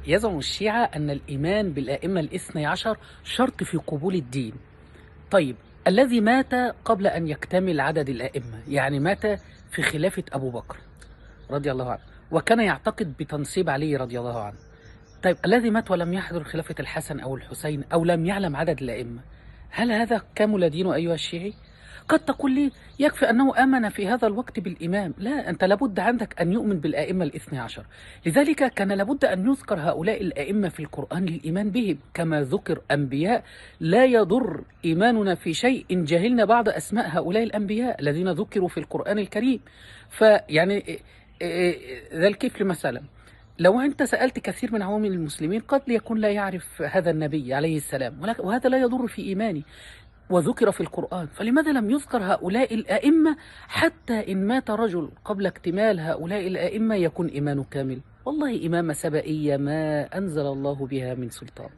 يزعم الشيعة أن الإيمان بالأئمة الاثني عشر شرط في قبول الدين. طيب، الذي مات قبل أن يكتمل عدد الأئمة، يعني مات في خلافة أبو بكر رضي الله عنه، وكان يعتقد بتنصيب علي رضي الله عنه. طيب، الذي مات ولم يحضر خلافة الحسن أو الحسين أو لم يعلم عدد الأئمة، هل هذا كامل دينه أيها الشيعي؟ قد تقول لي يكفي أنه آمن في هذا الوقت بالإمام. لا، أنت لابد عندك أن يؤمن بالآئمة الاثني عشر. لذلك كان لابد أن يذكر هؤلاء الآئمة في القرآن للإيمان بهم كما ذكر أنبياء. لا يضر إيماننا في شيء إن جهلنا بعض أسماء هؤلاء الأنبياء الذين ذكروا في القرآن الكريم. فيعني ذا الكفل مثلا، لو أنت سألت كثير من عوام المسلمين قد يكون لا يعرف هذا النبي عليه السلام، وهذا لا يضر في إيمانه وذكر في القرآن. فلماذا لم يذكر هؤلاء الأئمة حتى إن مات رجل قبل اكتمال هؤلاء الأئمة يكون إيمانه كامل؟ والله إمامة سبائية ما أنزل الله بها من سلطان.